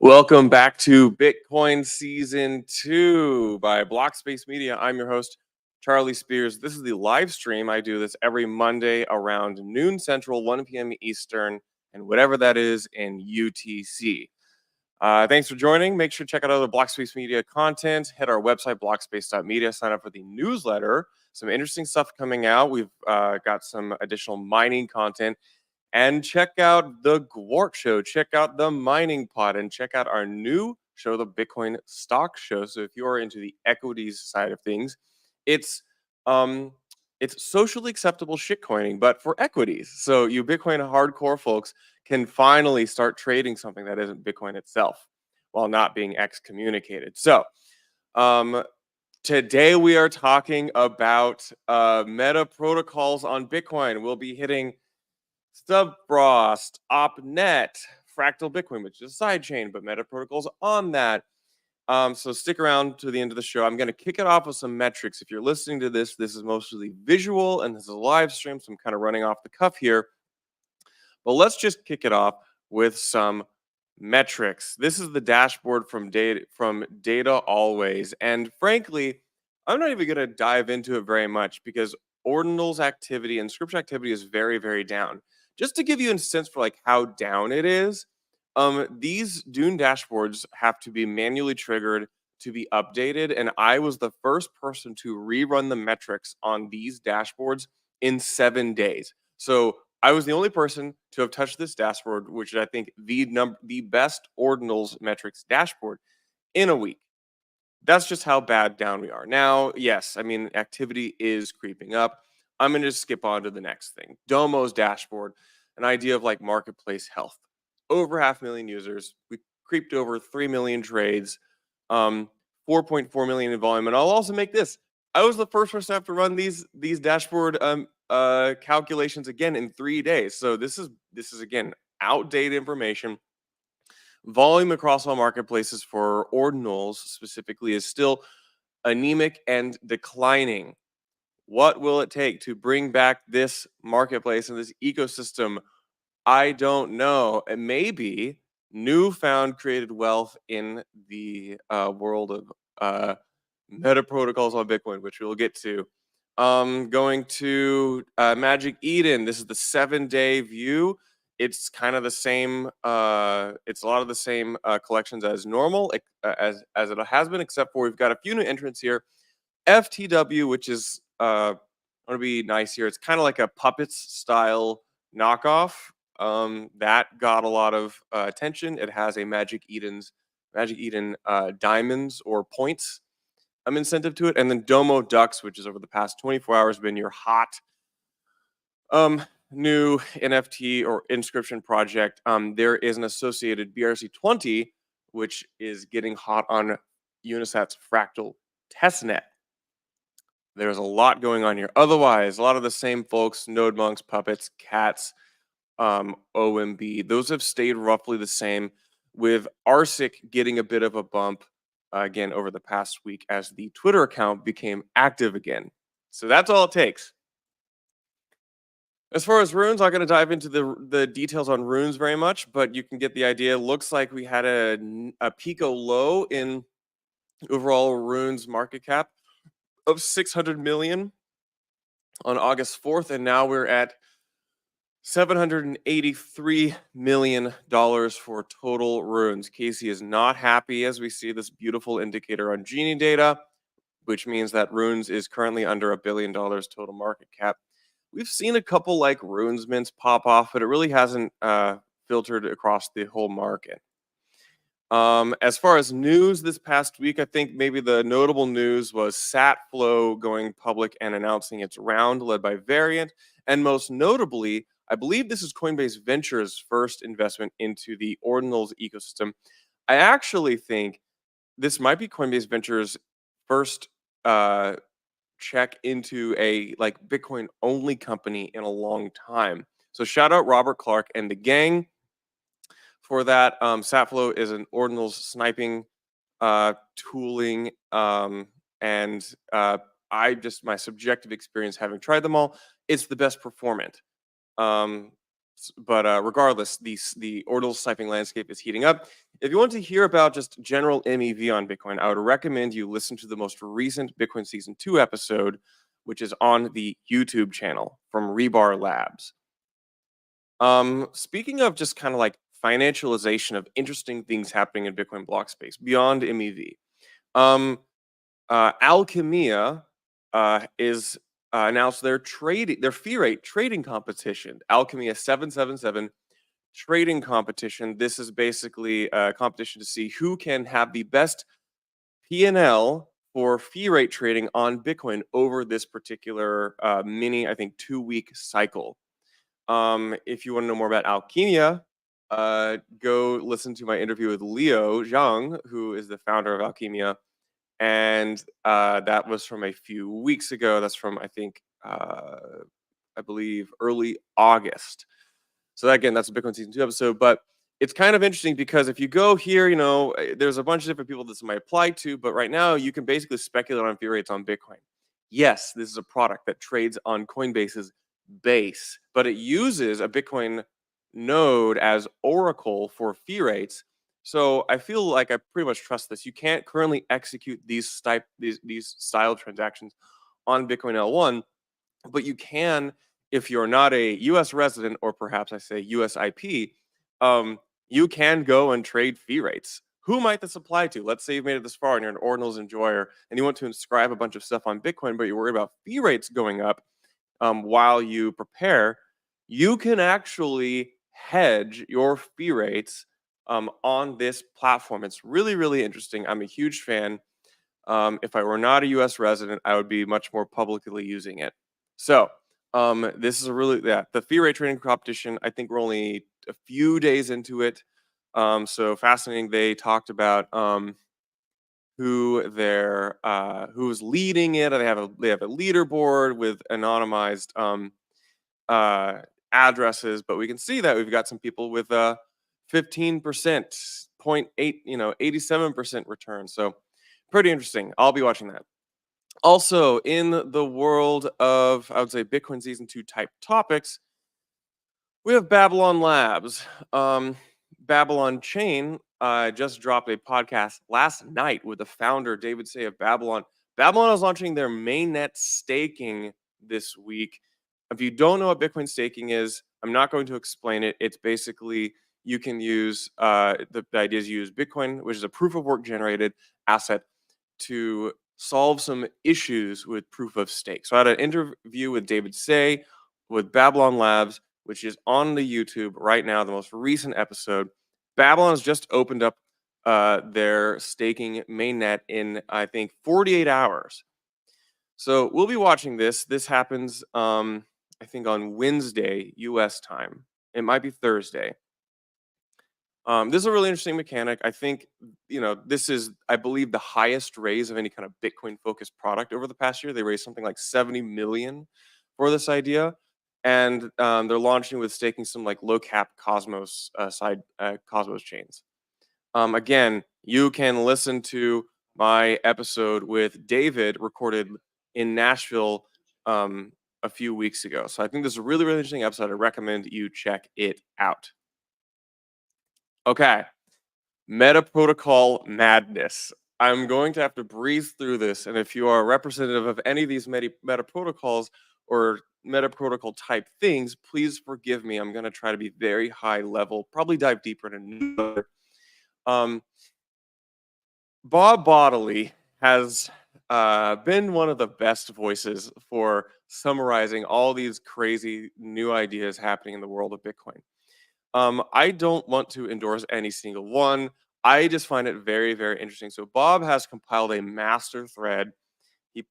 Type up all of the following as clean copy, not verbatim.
Welcome back to Bitcoin Season 2 by Blockspace Media. I'm your host, Charlie Spears. This is the live stream. I do this every Monday around noon Central, 1 p.m. Eastern, and whatever that is in UTC. Thanks for joining. Make sure to check out other Blockspace Media content. Hit our website, blockspace.media. Sign up for the newsletter. Some interesting stuff coming out. We've got some additional mining content. And check out the Gwart Show. Check out the Mining Pod, and check out our new show, the Bitcoin Stock Show. So if you are into the equities side of things, it's it's socially acceptable shitcoining, but for equities. So you Bitcoin hardcore folks can finally start trading something that isn't Bitcoin itself while not being excommunicated. So today we are talking about meta protocols on Bitcoin. We'll be hitting Subfrost, OpNet, Fractal Bitcoin, which is a sidechain, but Metaprotocols on that. So stick around to the end of the show. I'm going to kick it off with some metrics. If you're listening to this, this is mostly visual and this is a live stream, so I'm kind of running off the cuff here. But let's just kick it off with some metrics. This is the dashboard from Data Always. And frankly, I'm not even going to dive into it very much because Ordinals activity and script activity is very, very down. Just to give you a sense for like how down it is, these Dune dashboards have to be manually triggered to be updated, and I was the first person to rerun the metrics on these dashboards in 7 days. So I was the only person to have touched this dashboard, which is I think the best Ordinals metrics dashboard in a week. That's just how bad down we are. Now, yes, I mean, activity is creeping up. I'm going to just skip on to the next thing. Domo's dashboard, an idea of like marketplace health. Over 500,000 users. We creeped over 3 million trades, 4.4 million in volume. And I'll also make this. I was the first person to have to run these dashboard calculations again in 3 days. So this is again outdated information. Volume across all marketplaces for Ordinals specifically is still anemic and declining. What will it take to bring back this marketplace and this ecosystem? I don't know. It may be newfound created wealth in the world of meta protocols on Bitcoin, which we'll get to. Going to Magic Eden. This is the 7-day view. It's kind of the same. It's a lot of the same collections as normal, as it has been, except for we've got a few new entrants here. FTW, which is I want to be nice here. It's kind of like a Puppets style knockoff. That got a lot of attention. It has a Magic Eden diamonds or points incentive to it, and then Domo Ducks, which is over the past 24 hours been your hot new NFT or inscription project. There is an associated BRC20, which is getting hot on Unisat's Fractal testnet. There's a lot going on here. Otherwise, a lot of the same folks, Node Monks, Puppets, Cats, OMB, those have stayed roughly the same, with RSIC getting a bit of a bump again over the past week as the Twitter account became active again. So that's all it takes. As far as runes, I'm not going to dive into the details on runes very much, but you can get the idea. Looks like we had a Pico low in overall runes market cap of 600 million on August 4th, and now we're at $783 million for total runes. Casey is not happy as we see this beautiful indicator on Genie data, which means that runes is currently under $1 billion total market cap. We've seen a couple like runes mints pop off, but it really hasn't filtered across the whole market. As far as news this past week, I think maybe the notable news was Satflow going public and announcing its round led by Variant. And most notably, I believe this is Coinbase Ventures' first investment into the Ordinals ecosystem. I actually think this might be Coinbase Ventures' first check into a like Bitcoin only company in a long time. So shout out Robert Clark and the gang for that. Satflow is an Ordinals sniping tooling, and my subjective experience having tried them all, it's the best performant. But regardless, the Ordinals sniping landscape is heating up. If you want to hear about just general MEV on Bitcoin, I would recommend you listen to the most recent Bitcoin Season 2 episode, which is on the YouTube channel from Rebar Labs. Speaking of just kind of like financialization of interesting things happening in Bitcoin block space beyond MEV, um, Alchemia is announced their fee rate trading competition. Alchemia 777 trading competition. This is basically a competition to see who can have the best P&L for fee rate trading on Bitcoin over this particular I think 2-week cycle. If you want to know more about Alchemia, go listen to my interview with Leo Zhang, who is the founder of Alchemia. And that was from a few weeks ago. That's from, I believe, early August. So again, that's a Bitcoin Season 2 episode. But it's kind of interesting because if you go here, there's a bunch of different people this might apply to. But right now, you can basically speculate on fee rates on Bitcoin. Yes, this is a product that trades on Coinbase's base, but it uses a Bitcoin node as Oracle for fee rates. So I feel like I pretty much trust this. You can't currently execute these style transactions on Bitcoin L1, but you can if you're not a U.S. resident, or perhaps I say U.S. IP. You can go and trade fee rates. Who might this apply to? Let's say you've made it this far and you're an Ordinals enjoyer and you want to inscribe a bunch of stuff on Bitcoin, but you're worried about fee rates going up while you prepare. You can actually hedge your fee rates on this platform. It's really, really interesting. I'm a huge fan. If I were not a US resident, I would be much more publicly using it. So, this is the fee rate trading competition. I think we're only a few days into it. So fascinating. They talked about who's leading it. They have a leaderboard with anonymized uh, addresses, but we can see that we've got some people with 15%, 0.8, 87% return. So pretty interesting. I'll be watching that. Also, in the world of, I would say, Bitcoin Season 2 type topics, we have Babylon Labs. Babylon Chain just dropped a podcast last night with the founder, David Say, of Babylon. Babylon is launching their mainnet staking this week. If you don't know what Bitcoin staking is, I'm not going to explain it. It's basically you can use the idea is you use Bitcoin, which is a proof of work generated asset, to solve some issues with proof of stake. So I had an interview with David Say with Babylon Labs, which is on the YouTube right now, the most recent episode. Babylon has just opened up their staking mainnet in, I think, 48 hours. So we'll be watching this. This happens, I think, on Wednesday, US time. It might be Thursday. This is a really interesting mechanic. I think, this is, I believe, the highest raise of any kind of Bitcoin focused product over the past year. They raised something like 70 million for this idea. And they're launching with staking some like low cap Cosmos Cosmos chains. Again, you can listen to my episode with David recorded in Nashville a few weeks ago. So I think this is a really, really interesting episode. I recommend you check it out. Okay, Metaprotocol Madness. I'm going to have to breeze through this, and if you are a representative of any of these meta protocols or meta protocol type things, please forgive me. I'm going to try to be very high level, probably dive deeper into Bob Bodley has been one of the best voices for summarizing all these crazy new ideas happening in the world of Bitcoin. I don't want to endorse any single one. I just find it very, very interesting. So Bob has compiled a master thread.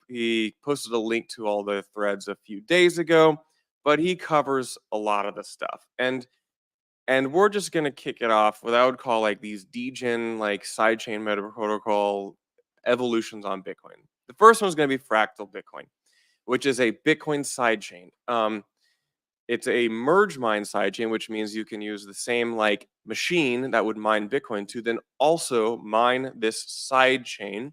He posted a link to all the threads a few days ago, but he covers a lot of the stuff. And we're just gonna kick it off with, I would call, like, these degen, like, sidechain meta protocol evolutions on Bitcoin. The first one is gonna be Fractal Bitcoin, which is a Bitcoin sidechain. It's a merge mine sidechain, which means you can use the same like machine that would mine Bitcoin to then also mine this sidechain.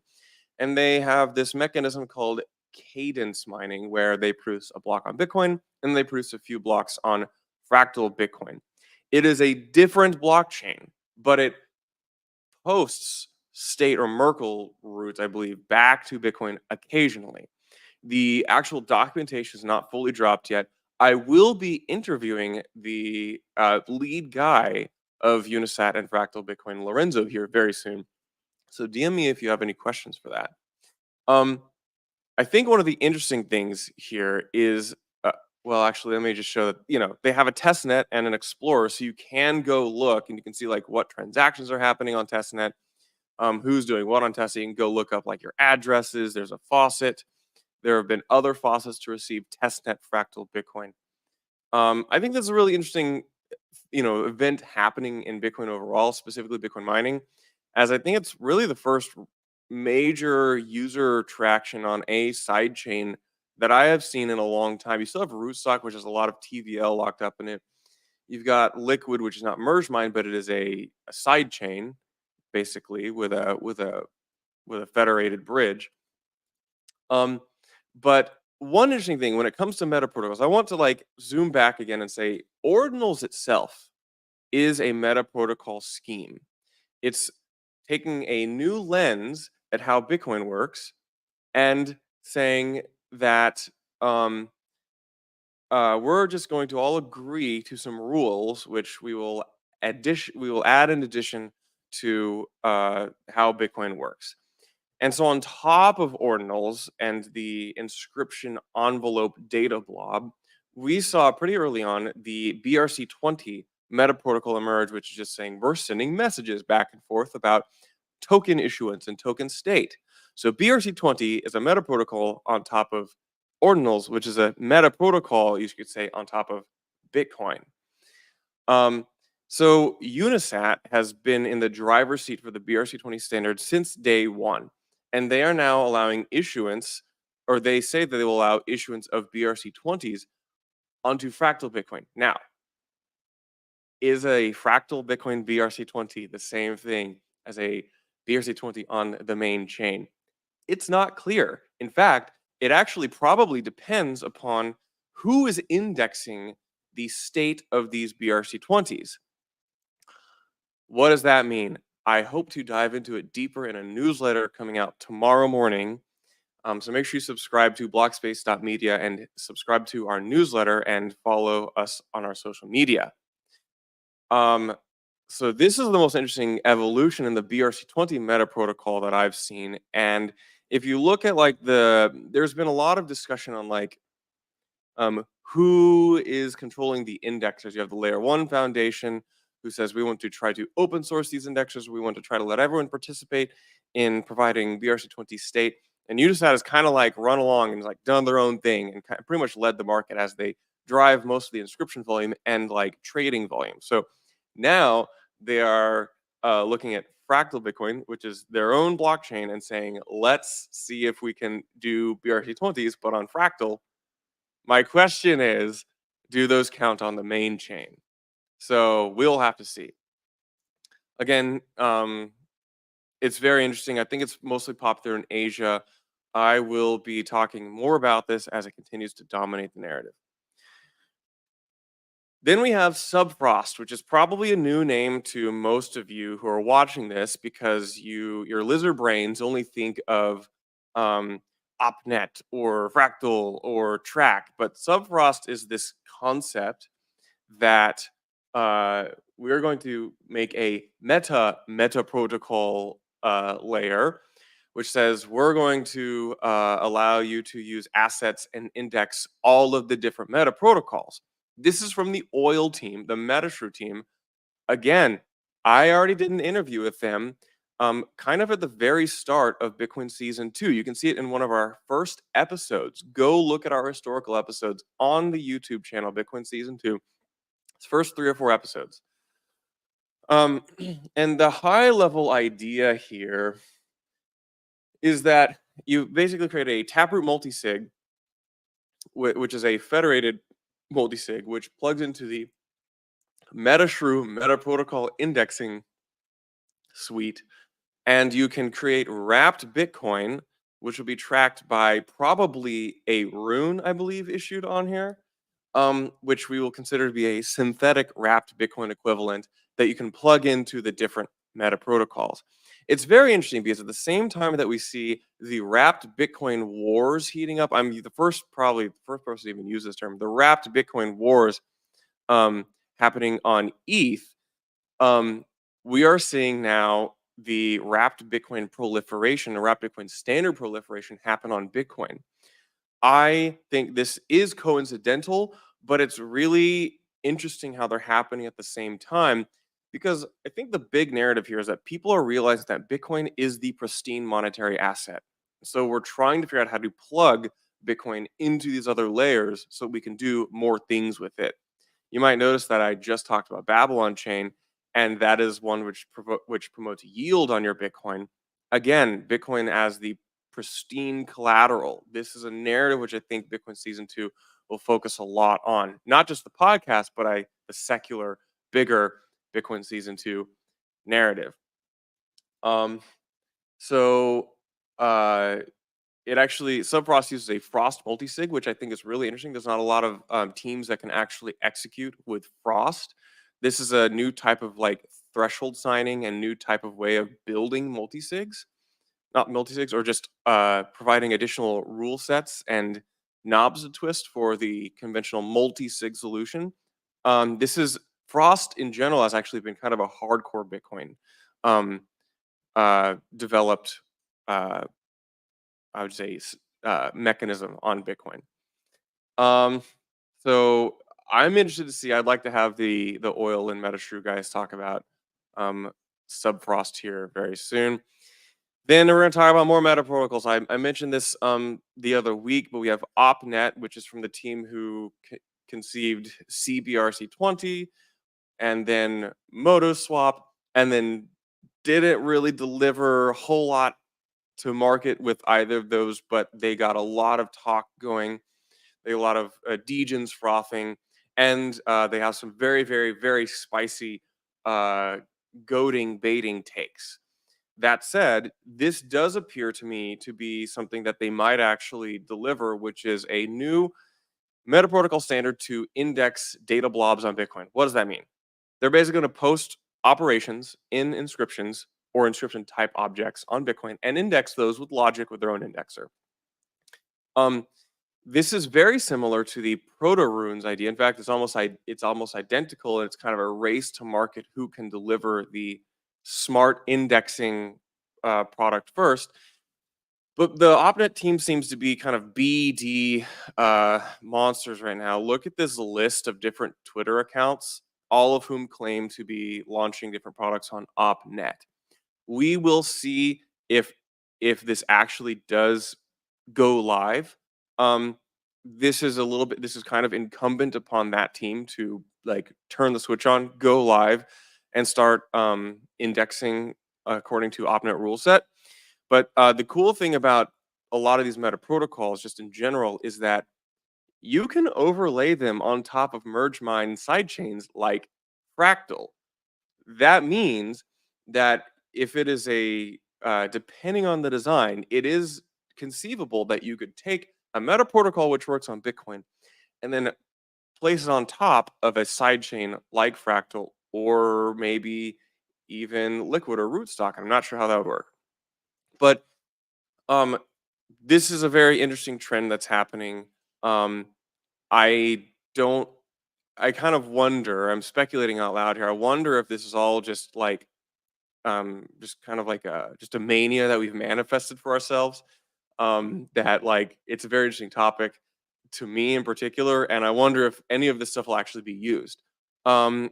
And they have this mechanism called cadence mining, where they produce a block on Bitcoin and they produce a few blocks on Fractal Bitcoin. It is a different blockchain, but it posts state or Merkle roots, I believe, back to Bitcoin occasionally. The actual documentation is not fully dropped yet. I will be interviewing the lead guy of Unisat and Fractal Bitcoin, Lorenzo, here very soon. So DM me if you have any questions for that. Um, I think one of the interesting things here is, well, actually, let me just show that, they have a testnet and an explorer, so you can go look and you can see like what transactions are happening on testnet, who's doing what on testnet. You can go look up like your addresses. There's a faucet. There have been other faucets to receive testnet fractal Bitcoin. I think that's a really interesting, event happening in Bitcoin overall, specifically Bitcoin mining, as I think it's really the first major user traction on a side chain that I have seen in a long time. You still have Rootstock, which has a lot of TVL locked up in it. You've got Liquid, which is not merge mine, but it is a side chain, basically with a federated bridge. But one interesting thing when it comes to meta protocols, I want to like zoom back again and say Ordinals itself is a meta protocol scheme. It's taking a new lens at how Bitcoin works and saying that we're just going to all agree to some rules, which we will add in addition to how Bitcoin works. And so on top of ordinals and the inscription envelope data blob, we saw pretty early on the BRC20 meta protocol emerge, which is just saying we're sending messages back and forth about token issuance and token state. So BRC20 is a meta protocol on top of ordinals, which is a meta protocol, you could say, on top of Bitcoin. So Unisat has been in the driver's seat for the BRC20 standard since day one. And they are now allowing issuance, or they say that they will allow issuance of BRC20s onto fractal Bitcoin. Now, is a fractal Bitcoin BRC20 the same thing as a BRC20 on the main chain? It's not clear. In fact, it actually probably depends upon who is indexing the state of these BRC20s. What does that mean? I hope to dive into it deeper in a newsletter coming out tomorrow morning. So make sure you subscribe to blockspace.media and subscribe to our newsletter and follow us on our social media. So this is the most interesting evolution in the BRC20 meta protocol that I've seen. And if you look at like there's been a lot of discussion on like who is controlling the indexers. You have the layer one foundation who says we want to try to open source these indexers. We want to try to let everyone participate in providing BRC20 state. And Unisat has kind of like run along and like done their own thing and kind of pretty much led the market as they drive most of the inscription volume and like trading volume. So now they are looking at Fractal Bitcoin, which is their own blockchain, and saying, let's see if we can do BRC20s, but on Fractal. My question is, do those count on the main chain? So we'll have to see. Again, it's very interesting. I think it's mostly popular in Asia. I will be talking more about this as it continues to dominate the narrative. Then we have Subfrost, which is probably a new name to most of you who are watching this because your lizard brains only think of OpNet or Fractal or Track. But Subfrost is this concept that we're going to make a meta protocol layer, which says we're going to allow you to use assets and index all of the different meta protocols. This is from the Oil team, the Metashrew team. Again, I already did an interview with them kind of at the very start of Bitcoin Season 2. You can see it in one of our first episodes. Go look at our historical episodes on the YouTube channel, Bitcoin Season 2. It's first 3 or 4 episodes. And the high-level idea here is that you basically create a Taproot multisig, which is a federated multisig, which plugs into the Metashrew Metaprotocol indexing suite, and you can create wrapped Bitcoin, which will be tracked by probably a rune, I believe, issued on here. which we will consider to be a synthetic wrapped Bitcoin equivalent that you can plug into the different meta protocols. It's very interesting because at the same time that we see the wrapped Bitcoin wars heating up, I'm probably the first person to even use this term, the wrapped Bitcoin wars um, happening on ETH. Um, we are seeing now the wrapped Bitcoin proliferation, the wrapped Bitcoin standard proliferation happen on Bitcoin. I think this is coincidental, but it's really interesting how they're happening at the same time because I think the big narrative here is that people are realizing that Bitcoin is the pristine monetary asset. So we're trying to figure out how to plug Bitcoin into these other layers so we can do more things with it. You might notice that I just talked about Babylon Chain, and that is one which promotes yield on your Bitcoin. Again, Bitcoin as the pristine collateral. This is a narrative which I think Bitcoin Season 2 will focus a lot on. Not just the podcast, but the secular, bigger Bitcoin Season 2 narrative. Um, so uh, it actually Subfrost uses a Frost multisig, which I think is really interesting. There's not a lot of teams that can actually execute with Frost. This is a new type of like threshold signing and new type of way of building multisigs, not multisigs, or just providing additional rule sets and knobs to twist for the conventional multi-sig solution. This is Frost in general has actually been kind of a hardcore Bitcoin um, developed uh, I would say mechanism on Bitcoin. Um, so I'm interested to see. I'd like to have the oil and MetaShrew guys talk about um, Subfrost here very soon. Then we're going to talk about more meta protocols. I mentioned this the other week, but we have OpNet, which is from the team who conceived CBRC20, and then MotoSwap, and then didn't really deliver a whole lot to market with either of those, but they got a lot of talk going. They a lot of degens frothing, and they have some very, very, very spicy goading, baiting takes. That said, this does appear to me to be something that they might actually deliver, which is a new meta protocol standard to index data blobs on Bitcoin. What does that mean? They're basically going to post operations in inscriptions or inscription type objects on Bitcoin and index those with logic with their own indexer. Um, this is very similar to the proto runes idea. In fact, it's almost identical, and it's kind of a race to market who can deliver the smart indexing product first. But the OpNet team seems to be kind of BD monsters right now. Look at this list of different Twitter accounts, all of whom claim to be launching different products on OpNet. We will see if this actually does go live. Um, this is kind of incumbent upon that team to like turn the switch on, go live, and start indexing according to OpNet rule set. But the cool thing about a lot of these meta protocols, just in general, is that you can overlay them on top of merge mine sidechains like Fractal. That means that if it is depending on the design, it is conceivable that you could take a meta protocol which works on Bitcoin and then place it on top of a sidechain like Fractal or maybe even Liquid or Rootstock. I'm not sure how that would work. But um, this is a very interesting trend that's happening. Um, I don't. I kind of wonder. I'm speculating out loud here. I wonder if this is all just kind of like just a mania that we've manifested for ourselves. That like it's a very interesting topic to me in particular, and I wonder if any of this stuff will actually be used. Um,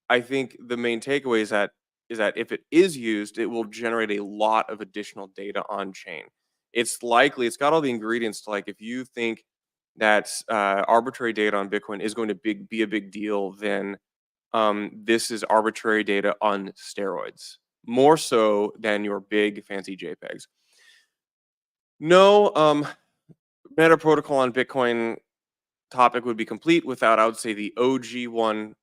I think the main takeaway is that if it is used, it will generate a lot of additional data on chain. It's got all the ingredients to like if you think that arbitrary data on Bitcoin is going to be a big deal, then this is arbitrary data on steroids, more so than your big fancy JPEGs. No meta protocol on Bitcoin topic would be complete without, I would say, the OG one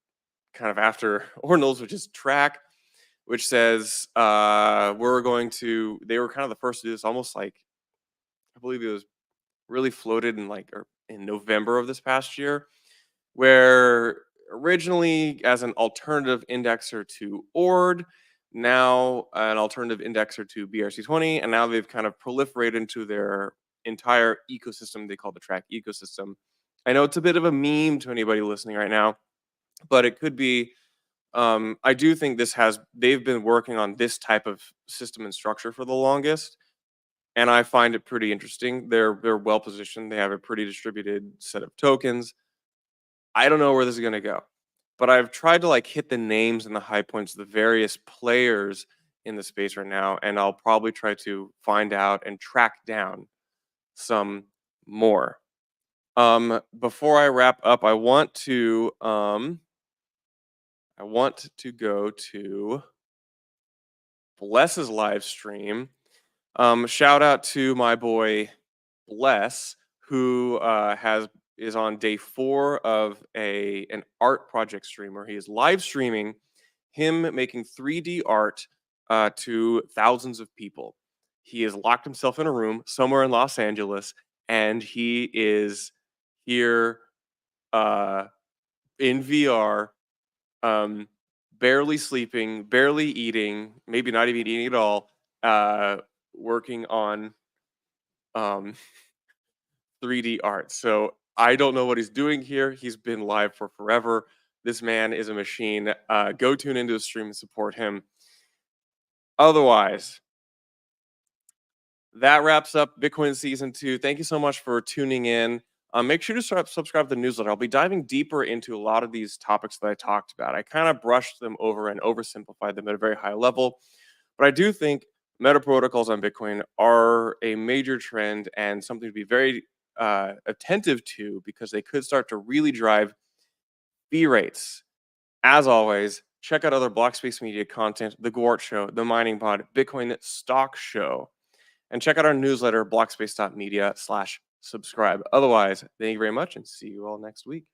kind of after Ordinals, which is track, which says they were kind of the first to do this, almost like I believe it was really floated in in November of this past year. where originally as an alternative indexer to Ord, now an alternative indexer to BRC20, and now they've kind of proliferated into their entire ecosystem they call the track ecosystem. I know it's a bit of a meme to anybody listening right now, but it could be. I do think they've been working on this type of system and structure for the longest, and I find it pretty interesting. They're well positioned. They have a pretty distributed set of tokens. I don't know where this is gonna go, but I've tried to like hit the names and the high points of the various players in the space right now, and I'll probably try to find out and track down some more. Before I wrap up, I want to go to Bless's live stream. Shout out to my boy Bless, who is on day 4 of an art project stream where he is live streaming him making 3D art to thousands of people. He has locked himself in a room somewhere in Los Angeles, and he is here uh, in VR, um, barely sleeping, barely eating, maybe not even eating at all, working on um, 3D art. So I don't know what he's doing here. He's been live for forever. This man is a machine. Go tune into his stream and support him. Otherwise, that wraps up Bitcoin Season 2. Thank you so much for tuning in. Make sure to subscribe to the newsletter. I'll be diving deeper into a lot of these topics that I talked about. I kind of brushed them over and oversimplified them at a very high level, but I do think meta protocols on Bitcoin are a major trend and something to be very attentive to because they could start to really drive fee rates. As always, check out other Blockspace Media content, The Gwart Show, The Mining Pod, Bitcoin Stock Show, and check out our newsletter, blockspace.media/subscribe. Otherwise, thank you very much and see you all next week.